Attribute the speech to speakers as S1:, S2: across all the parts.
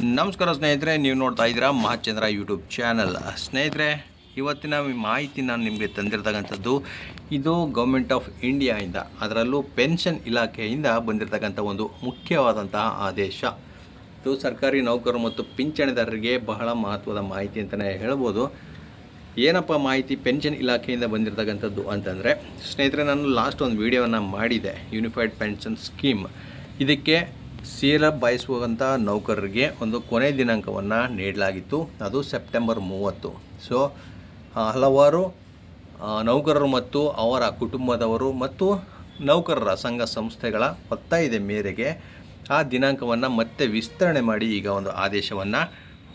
S1: ನಮಸ್ಕಾರ ಸ್ನೇಹಿತರೆ, ನೀವು ನೋಡ್ತಾ ಇದ್ದೀರಾ ಮಹಾಚಂದ್ರ ಯೂಟ್ಯೂಬ್ ಚಾನಲ್. ಸ್ನೇಹಿತರೆ, ಇವತ್ತಿನ ಮಾಹಿತಿ ನಾನು ನಿಮಗೆ ತಂದಿರತಕ್ಕಂಥದ್ದು ಇದು ಗೌರ್ಮೆಂಟ್ ಆಫ್ ಇಂಡಿಯಾಯಿಂದ, ಅದರಲ್ಲೂ ಪೆನ್ಷನ್ ಇಲಾಖೆಯಿಂದ ಬಂದಿರತಕ್ಕಂಥ ಒಂದು ಮುಖ್ಯವಾದಂತಹ ಆದೇಶ. ಇದು ಸರ್ಕಾರಿ ನೌಕರರು ಮತ್ತು ಪಿಂಚಣಿದಾರರಿಗೆ ಬಹಳ ಮಹತ್ವದ ಮಾಹಿತಿ ಅಂತಲೇ ಹೇಳ್ಬೋದು. ಏನಪ್ಪ ಮಾಹಿತಿ ಪೆನ್ಷನ್ ಇಲಾಖೆಯಿಂದ ಬಂದಿರತಕ್ಕಂಥದ್ದು ಅಂತಂದರೆ, ಸ್ನೇಹಿತರೆ, ನಾನು ಲಾಸ್ಟ್ ಒಂದು ವಿಡಿಯೋವನ್ನು ಮಾಡಿದೆ. ಯೂನಿಫೈಡ್ ಪೆನ್ಷನ್ ಸ್ಕೀಮ್, ಇದಕ್ಕೆ ಸೇರಪ್ ಬಯಸುವಂಥ ನೌಕರರಿಗೆ ಒಂದು ಕೊನೆ ದಿನಾಂಕವನ್ನು ನೀಡಲಾಗಿತ್ತು. ಅದು ಸೆಪ್ಟೆಂಬರ್ 30. ಸೊ ಹಲವಾರು ನೌಕರರು ಮತ್ತು ಅವರ ಕುಟುಂಬದವರು ಮತ್ತು ನೌಕರರ ಸಂಘ ಸಂಸ್ಥೆಗಳ ಒತ್ತಾಯದ ಮೇರೆಗೆ ಆ ದಿನಾಂಕವನ್ನು ಮತ್ತೆ ವಿಸ್ತರಣೆ ಮಾಡಿ ಈಗ ಒಂದು ಆದೇಶವನ್ನು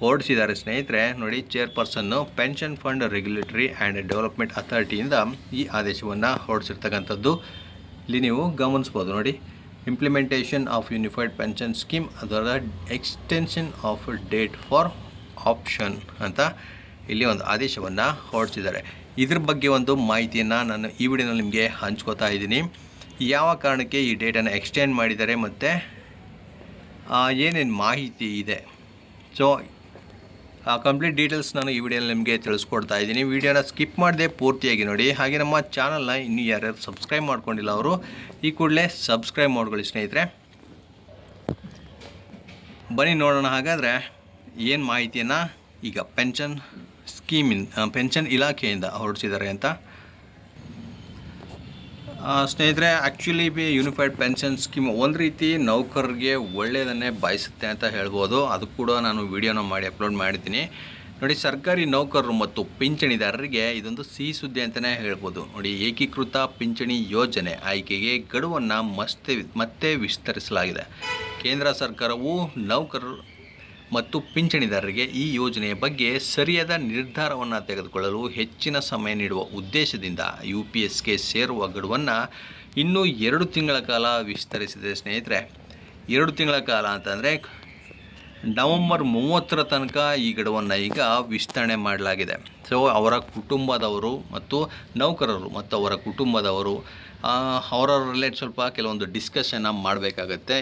S1: ಹೊರಡಿಸಿದ್ದಾರೆ. ಸ್ನೇಹಿತರೆ ನೋಡಿ, chairperson pension fund regulatory and development ಅಥಾರಿಟಿಯಿಂದ ಈ ಆದೇಶವನ್ನು ಹೊರಡಿಸಿರ್ತಕ್ಕಂಥದ್ದು ಇಲ್ಲಿ ನೀವು ಗಮನಿಸ್ಬೋದು. ನೋಡಿ, implementation of unified pension scheme, ಅದರ extension of date for option ಅಂತ ಇಲ್ಲಿ ಒಂದು ಆದೇಶವನ್ನು ಹೊರಡಿಸಿದ್ದಾರೆ. ಇದ್ರ ಬಗ್ಗೆ ಒಂದು ಮಾಹಿತಿಯನ್ನು ನಾನು ಈ ವಿಡಿಯೋನಲ್ಲಿ ನಿಮಗೆ ಹಂಚ್ಕೋತಾ ಇದ್ದೀನಿ. ಯಾವ ಕಾರಣಕ್ಕೆ ಈ ಡೇಟನ್ನು ಎಕ್ಸ್ಟೆಂಡ್ ಮಾಡಿದ್ದಾರೆ ಮತ್ತು ಏನೇನು ಮಾಹಿತಿ ಇದೆ, ಸೊ ಕಂಪ್ಲೀಟ್ ಡೀಟೇಲ್ಸ್ ನಾನು ಈ ವಿಡಿಯೋನಲ್ಲಿ ನಿಮಗೆ ತಿಳಿಸ್ಕೊಡ್ತಾ ಇದ್ದೀನಿ. ವಿಡಿಯೋನ ಸ್ಕಿಪ್ ಮಾಡದೆ ಪೂರ್ತಿಯಾಗಿ ನೋಡಿ. ಹಾಗೆ ನಮ್ಮ ಚಾನಲ್ನ ಇನ್ನೂ ಯಾರ್ಯಾರು ಸಬ್ಸ್ಕ್ರೈಬ್ ಮಾಡ್ಕೊಂಡಿಲ್ಲ ಅವರು ಈ ಕೂಡಲೇ ಸಬ್ಸ್ಕ್ರೈಬ್ ಮಾಡ್ಕೊಳ್ಳಿ. ಸ್ನೇಹಿತರೆ, ಬನ್ನಿ ನೋಡೋಣ ಹಾಗಾದರೆ ಏನು ಮಾಹಿತಿಯನ್ನು ಈಗ ಪೆನ್ಷನ್ ಇಲಾಖೆಯಿಂದ ಹೊರಡಿಸಿದ್ದಾರೆ ಅಂತ. ಸ್ನೇಹಿತರೆ, ಆ್ಯಕ್ಚುಲಿ ಯೂನಿಫೈಡ್ ಪೆನ್ಷನ್ ಸ್ಕೀಮ್ ಒಂದು ರೀತಿ ನೌಕರರಿಗೆ ಒಳ್ಳೆಯದನ್ನೇ ಬಯಸುತ್ತೆ ಅಂತ ಹೇಳ್ಬೋದು. ಅದು ಕೂಡ ನಾನು ವಿಡಿಯೋನ ಮಾಡಿ ಅಪ್ಲೋಡ್ ಮಾಡಿದ್ದೀನಿ. ನೋಡಿ, ಸರ್ಕಾರಿ ನೌಕರರು ಮತ್ತು ಪಿಂಚಣಿದಾರರಿಗೆ ಇದೊಂದು ಸಿಹಿ ಸುದ್ದಿ ಅಂತಲೇ ಹೇಳ್ಬೋದು. ನೋಡಿ, ಏಕೀಕೃತ ಪಿಂಚಣಿ ಯೋಜನೆ ಆಯ್ಕೆಗೆ ಗಡುವನ್ನು ಮತ್ತೆ ವಿಸ್ತರಿಸಲಾಗಿದೆ. ಕೇಂದ್ರ ಸರ್ಕಾರವು ನೌಕರರು ಮತ್ತು ಪಿಂಚಣಿದಾರರಿಗೆ ಈ ಯೋಜನೆಯ ಬಗ್ಗೆ ಸರಿಯಾದ ನಿರ್ಧಾರವನ್ನು ತೆಗೆದುಕೊಳ್ಳಲು ಹೆಚ್ಚಿನ ಸಮಯ ನೀಡುವ ಉದ್ದೇಶದಿಂದ UPSಗೆ ಸೇರುವ ಗಡುವನ್ನು ಇನ್ನೂ 2 ತಿಂಗಳ ಕಾಲ ವಿಸ್ತರಿಸಿದೆ. ಸ್ನೇಹಿತರೆ, 2 ತಿಂಗಳ ಕಾಲ ಅಂತಂದರೆ ನವೆಂಬರ್ 30ರ ತನಕ ಈ ಗಡುವನ್ನು ಈಗ ವಿಸ್ತರಣೆ ಮಾಡಲಾಗಿದೆ. ಸೊ ಅವರ ಕುಟುಂಬದವರು ಮತ್ತು ನೌಕರರು ಮತ್ತು ಅವರ ಕುಟುಂಬದವರು ಅವರ ರಿಲೇಟ್ ಸ್ವಲ್ಪ ಕೆಲವೊಂದು ಡಿಸ್ಕಷನ್ನ ಮಾಡಬೇಕಾಗತ್ತೆ.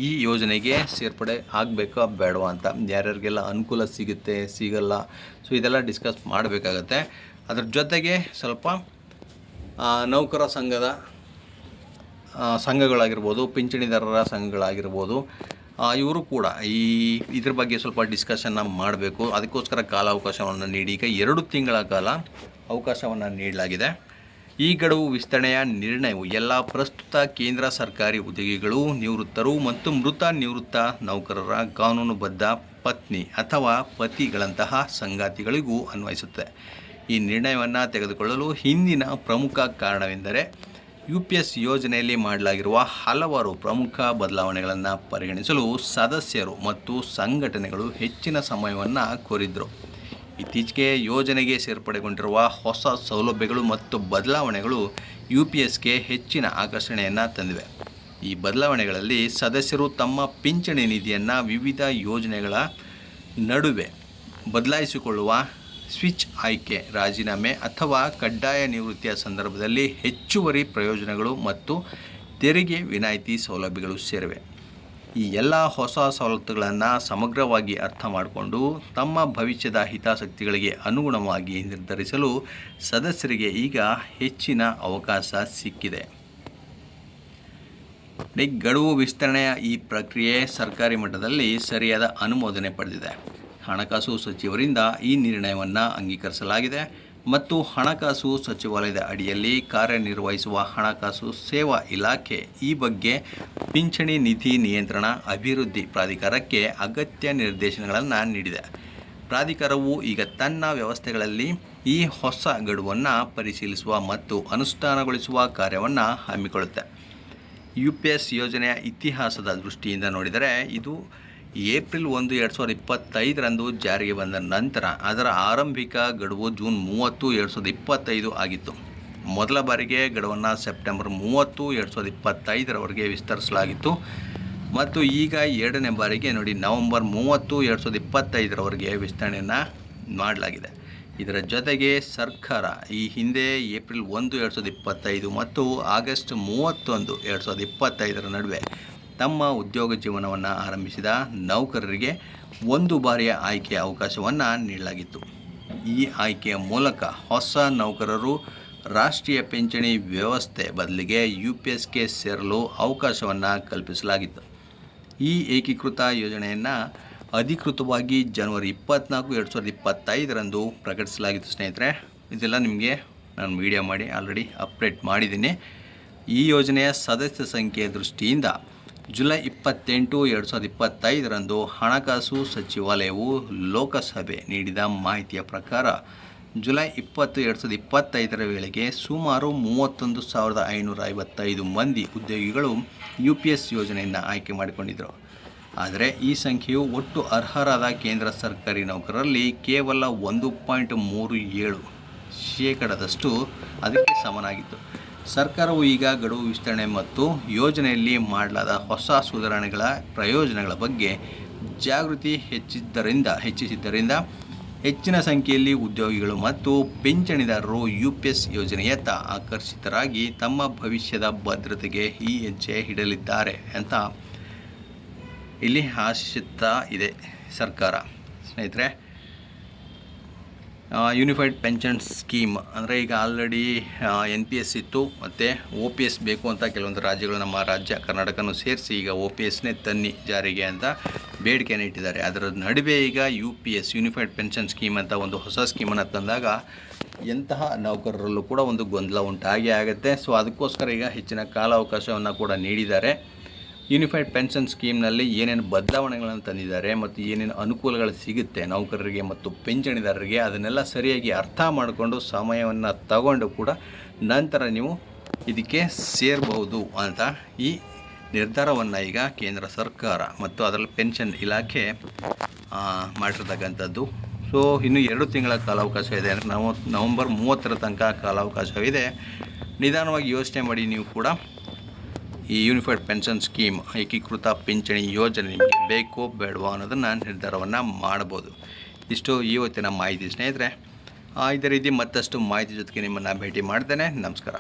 S1: ಈ ಯೋಜನೆಗೆ ಸೇರ್ಪಡೆ ಆಗಬೇಕಾ ಬೇಡವಾ ಅಂತ, ಯಾರ್ಯಾರಿಗೆಲ್ಲ ಅನುಕೂಲ ಸಿಗುತ್ತೆ ಸಿಗಲ್ಲ, ಸೊ ಇದೆಲ್ಲ ಡಿಸ್ಕಸ್ ಮಾಡಬೇಕಾಗತ್ತೆ. ಅದ್ರ ಜೊತೆಗೆ ಸ್ವಲ್ಪ ನೌಕರ ಸಂಘಗಳಾಗಿರ್ಬೋದು, ಪಿಂಚಣಿದಾರರ ಸಂಘಗಳಾಗಿರ್ಬೋದು, ಇವರು ಕೂಡ ಇದ್ರ ಬಗ್ಗೆ ಸ್ವಲ್ಪ ಡಿಸ್ಕಷನ್ನ ಮಾಡಬೇಕು. ಅದಕ್ಕೋಸ್ಕರ ಕಾಲಾವಕಾಶವನ್ನು ನೀಡಿ ಈಗ 2 ತಿಂಗಳ ಕಾಲ ಅವಕಾಶವನ್ನು ನೀಡಲಾಗಿದೆ. ಈ ಗಡುವು ವಿಸ್ತರಣೆಯ ನಿರ್ಣಯವು ಎಲ್ಲ ಪ್ರಸ್ತುತ ಕೇಂದ್ರ ಸರ್ಕಾರಿ ಉದ್ಯೋಗಿಗಳು, ನಿವೃತ್ತರು ಮತ್ತು ಮೃತ ನಿವೃತ್ತ ನೌಕರರ ಕಾನೂನುಬದ್ಧ ಪತ್ನಿ ಅಥವಾ ಪತಿಗಳಂತಹ ಸಂಗಾತಿಗಳಿಗೂ ಅನ್ವಯಿಸುತ್ತೆ. ಈ ನಿರ್ಣಯವನ್ನು ತೆಗೆದುಕೊಳ್ಳಲು ಹಿಂದಿನ ಪ್ರಮುಖ ಕಾರಣವೆಂದರೆ UPS ಯೋಜನೆಯಲ್ಲಿ ಮಾಡಲಾಗಿರುವ ಹಲವಾರು ಪ್ರಮುಖ ಬದಲಾವಣೆಗಳನ್ನು ಪರಿಗಣಿಸಲು ಸದಸ್ಯರು ಮತ್ತು ಸಂಘಟನೆಗಳು ಹೆಚ್ಚಿನ ಸಮಯವನ್ನು ಕೋರಿದ್ರು. ಇತ್ತೀಚೆಗೆ ಯೋಜನೆಗೆ ಸೇರ್ಪಡೆಗೊಂಡಿರುವ ಹೊಸ ಸೌಲಭ್ಯಗಳು ಮತ್ತು ಬದಲಾವಣೆಗಳು UPSಗೆ ಹೆಚ್ಚಿನ ಆಕರ್ಷಣೆಯನ್ನು ತಂದಿವೆ. ಈ ಬದಲಾವಣೆಗಳಲ್ಲಿ ಸದಸ್ಯರು ತಮ್ಮ ಪಿಂಚಣಿ ನಿಧಿಯನ್ನು ವಿವಿಧ ಯೋಜನೆಗಳ ನಡುವೆ ಬದಲಾಯಿಸಿಕೊಳ್ಳುವ ಸ್ವಿಚ್ ಆಯ್ಕೆ, ರಾಜೀನಾಮೆ ಅಥವಾ ಕಡ್ಡಾಯ ನಿವೃತ್ತಿಯ ಸಂದರ್ಭದಲ್ಲಿ ಹೆಚ್ಚುವರಿ ಪ್ರಯೋಜನಗಳು ಮತ್ತು ತೆರಿಗೆ ವಿನಾಯಿತಿ ಸೌಲಭ್ಯಗಳು ಸೇರಿವೆ. ಈ ಎಲ್ಲ ಹೊಸ ಸವಲತ್ತುಗಳನ್ನು ಸಮಗ್ರವಾಗಿ ಅರ್ಥ ಮಾಡಿಕೊಂಡು ತಮ್ಮ ಭವಿಷ್ಯದ ಹಿತಾಸಕ್ತಿಗಳಿಗೆ ಅನುಗುಣವಾಗಿ ನಿರ್ಧರಿಸಲು ಸದಸ್ಯರಿಗೆ ಈಗ ಹೆಚ್ಚಿನ ಅವಕಾಶ ಸಿಕ್ಕಿದೆ. ಗಡುವು ವಿಸ್ತರಣೆಯ ಈ ಪ್ರಕ್ರಿಯೆ ಸರ್ಕಾರಿ ಮಟ್ಟದಲ್ಲಿ ಸರಿಯಾದ ಅನುಮೋದನೆ ಪಡೆದಿದೆ. ಹಣಕಾಸು ಸಚಿವರಿಂದ ಈ ನಿರ್ಣಯವನ್ನು ಅಂಗೀಕರಿಸಲಾಗಿದೆ ಮತ್ತು ಹಣಕಾಸು ಸಚಿವಾಲಯದ ಅಡಿಯಲ್ಲಿ ಕಾರ್ಯನಿರ್ವಹಿಸುವ ಹಣಕಾಸು ಸೇವಾ ಇಲಾಖೆ ಈ ಬಗ್ಗೆ ಪಿಂಚಣಿ ನಿಧಿ ನಿಯಂತ್ರಣ ಅಭಿವೃದ್ಧಿ ಪ್ರಾಧಿಕಾರಕ್ಕೆ ಅಗತ್ಯ ನಿರ್ದೇಶನಗಳನ್ನು ನೀಡಿದೆ. ಪ್ರಾಧಿಕಾರವು ಈಗ ತನ್ನ ವ್ಯವಸ್ಥೆಗಳಲ್ಲಿ ಈ ಹೊಸ ಗಡುವನ್ನು ಪರಿಶೀಲಿಸುವ ಮತ್ತು ಅನುಷ್ಠಾನಗೊಳಿಸುವ ಕಾರ್ಯವನ್ನು ಹಮ್ಮಿಕೊಳ್ಳುತ್ತೆ. UPS ಯೋಜನೆಯ ಇತಿಹಾಸದ ದೃಷ್ಟಿಯಿಂದ ನೋಡಿದರೆ ಇದು ಏಪ್ರಿಲ್ 1, 2025ರಂದು ಜಾರಿಗೆ ಬಂದ ನಂತರ ಅದರ ಆರಂಭಿಕ ಗಡುವು ಜೂನ್ 30, 2025 ಆಗಿತ್ತು. ಮೊದಲ ಬಾರಿಗೆ ಗಡುವನ್ನು ಸೆಪ್ಟೆಂಬರ್ 30, 2025ರವರೆಗೆ ವಿಸ್ತರಿಸಲಾಗಿತ್ತು ಮತ್ತು ಈಗ 2ನೇ ಬಾರಿಗೆ ನೋಡಿ ನವೆಂಬರ್ 30, 2025ರವರೆಗೆ ವಿಸ್ತರಣೆಯನ್ನು ಮಾಡಲಾಗಿದೆ. ಇದರ ಜೊತೆಗೆ ಸರ್ಕಾರ ಈ ಹಿಂದೆ ಏಪ್ರಿಲ್ 1, 2025 ಮತ್ತು ಆಗಸ್ಟ್ 31, 2025ರ ನಡುವೆ ತಮ್ಮ ಉದ್ಯೋಗ ಜೀವನವನ್ನು ಆರಂಭಿಸಿದ ನೌಕರರಿಗೆ 1 ಬಾರಿಯ ಆಯ್ಕೆಯ ಅವಕಾಶವನ್ನು ನೀಡಲಾಗಿತ್ತು. ಈ ಆಯ್ಕೆಯ ಮೂಲಕ ಹೊಸ ನೌಕರರು ರಾಷ್ಟ್ರೀಯ ಪಿಂಚಣಿ ವ್ಯವಸ್ಥೆ ಬದಲಿಗೆ UPSಗೆ ಸೇರಲು ಅವಕಾಶವನ್ನು ಕಲ್ಪಿಸಲಾಗಿತ್ತು. ಈ ಏಕೀಕೃತ ಯೋಜನೆಯನ್ನು ಅಧಿಕೃತವಾಗಿ ಜನವರಿ 24, 2025ರಂದು ಪ್ರಕಟಿಸಲಾಗಿತ್ತು. ಸ್ನೇಹಿತರೆ, ಇದೆಲ್ಲ ನಿಮಗೆ ನಾನು ವಿಡಿಯೋ ಮಾಡಿ ಆಲ್ರೆಡಿ ಅಪ್ಡೇಟ್ ಮಾಡಿದ್ದೀನಿ. ಈ ಯೋಜನೆಯ ಸದಸ್ಯ ಸಂಖ್ಯೆಯ ದೃಷ್ಟಿಯಿಂದ ಜುಲೈ 28, 2025ರಂದು ಹಣಕಾಸು ಸಚಿವಾಲಯವು ಲೋಕಸಭೆ ನೀಡಿದ ಮಾಹಿತಿಯ ಪ್ರಕಾರ ಜುಲೈ 20, 2025ರ ವೇಳೆಗೆ ಸುಮಾರು 31,555 ಮಂದಿ ಉದ್ಯೋಗಿಗಳು UPS ಯೋಜನೆಯನ್ನು ಆಯ್ಕೆ ಮಾಡಿಕೊಂಡಿದ್ದರು. ಆದರೆ ಈ ಸಂಖ್ಯೆಯು ಒಟ್ಟು ಅರ್ಹರಾದ ಕೇಂದ್ರ ಸರ್ಕಾರಿ ನೌಕರರಲ್ಲಿ ಕೇವಲ 1.37% ಅದಕ್ಕೆ ಸಮನಾಗಿತ್ತು. ಸರ್ಕಾರವು ಈಗ ಗಡುವು ವಿಸ್ತರಣೆ ಮತ್ತು ಯೋಜನೆಯಲ್ಲಿ ಮಾಡಲಾದ ಹೊಸ ಸುಧಾರಣೆಗಳ ಪ್ರಯೋಜನಗಳ ಬಗ್ಗೆ ಜಾಗೃತಿ ಹೆಚ್ಚಿಸಿದ್ದರಿಂದ ಹೆಚ್ಚಿನ ಸಂಖ್ಯೆಯಲ್ಲಿ ಉದ್ಯೋಗಿಗಳು ಮತ್ತು ಪಿಂಚಣಿದಾರರು UPS ಯೋಜನೆಯತ್ತ ಆಕರ್ಷಿತರಾಗಿ ತಮ್ಮ ಭವಿಷ್ಯದ ಭದ್ರತೆಗೆ ಈ ಹೆಜ್ಜೆ ಇಡಲಿದ್ದಾರೆ ಅಂತ ಇಲ್ಲಿ ಆಶಿಸುತ್ತಾ ಇದೆ ಸರ್ಕಾರ. ಸ್ನೇಹಿತರೆ, ಯೂನಿಫೈಡ್ ಪೆನ್ಷನ್ ಸ್ಕೀಮ್ ಅಂದರೆ ಈಗ ಆಲ್ರೆಡಿ NPS ಇತ್ತು ಮತ್ತು OPS ಬೇಕು ಅಂತ ಕೆಲವೊಂದು ರಾಜ್ಯಗಳು, ನಮ್ಮ ರಾಜ್ಯ ಕರ್ನಾಟಕನೂ ಸೇರಿಸಿ ಈಗ OPSನೇ ತನ್ನಿ ಜಾರಿಗೆ ಅಂತ ಬೇಡಿಕೆಯನ್ನು ಇಟ್ಟಿದ್ದಾರೆ. ಅದರ ನಡುವೆ ಈಗ UPS ಯೂನಿಫೈಡ್ ಪೆನ್ಷನ್ ಸ್ಕೀಮ್ ಅಂತ ಒಂದು ಹೊಸ ಸ್ಕೀಮನ್ನು ತಂದಾಗ ಎಂತಹ ನೌಕರರಲ್ಲೂ ಕೂಡ ಒಂದು ಗೊಂದಲ ಉಂಟಾಗೇ ಆಗುತ್ತೆ. ಸೊ ಅದಕ್ಕೋಸ್ಕರ ಈಗ ಹೆಚ್ಚಿನ ಕಾಲಾವಕಾಶವನ್ನು ಕೂಡ ನೀಡಿದ್ದಾರೆ. ಯೂನಿಫೈಡ್ ಪೆನ್ಷನ್ ಸ್ಕೀಮ್ನಲ್ಲಿ ಏನೇನು ಬದಲಾವಣೆಗಳನ್ನು ತಂದಿದ್ದಾರೆ ಮತ್ತು ಏನೇನು ಅನುಕೂಲಗಳು ಸಿಗುತ್ತೆ ನೌಕರರಿಗೆ ಮತ್ತು ಪಿಂಚಣಿದಾರರಿಗೆ, ಅದನ್ನೆಲ್ಲ ಸರಿಯಾಗಿ ಅರ್ಥ ಮಾಡಿಕೊಂಡು ಸಮಯವನ್ನು ತಗೊಂಡು ಕೂಡ ನಂತರ ನೀವು ಇದಕ್ಕೆ ಸೇರಬಹುದು ಅಂತ ಈ ನಿರ್ಧಾರವನ್ನು ಈಗ ಕೇಂದ್ರ ಸರ್ಕಾರ ಮತ್ತು ಅದರಲ್ಲಿ ಪೆನ್ಷನ್ ಇಲಾಖೆ ಮಾಡಿರ್ತಕ್ಕಂಥದ್ದು. ಸೊ ಇನ್ನು 2 ತಿಂಗಳ ಕಾಲಾವಕಾಶ ಇದೆ. ಅಂದರೆ ನಾವು ನವಂಬರ್ 30ರ ತನಕ ಕಾಲಾವಕಾಶವಿದೆ. ನಿಧಾನವಾಗಿ ಯೋಚನೆ ಮಾಡಿ ನೀವು ಕೂಡ ಈ ಯೂನಿಫೈಡ್ ಪೆನ್ಷನ್ ಸ್ಕೀಮ್, ಏಕೀಕೃತ ಪಿಂಚಣಿ ಯೋಜನೆ ನಿಮಗೆ ಬೇಕೋ ಬೇಡವೋ ಅನ್ನೋದನ್ನು ನಿರ್ಧಾರವನ್ನು ಮಾಡ್ಬೋದು. ಇಷ್ಟು ಇವತ್ತಿನ ಮಾಹಿತಿ ಸ್ನೇಹಿತರೆ. ಇದೇ ರೀತಿ ಮತ್ತಷ್ಟು ಮಾಹಿತಿ ಜೊತೆಗೆ ನಿಮ್ಮನ್ನು ಭೇಟಿ ಮಾಡ್ತೇನೆ. ನಮಸ್ಕಾರ.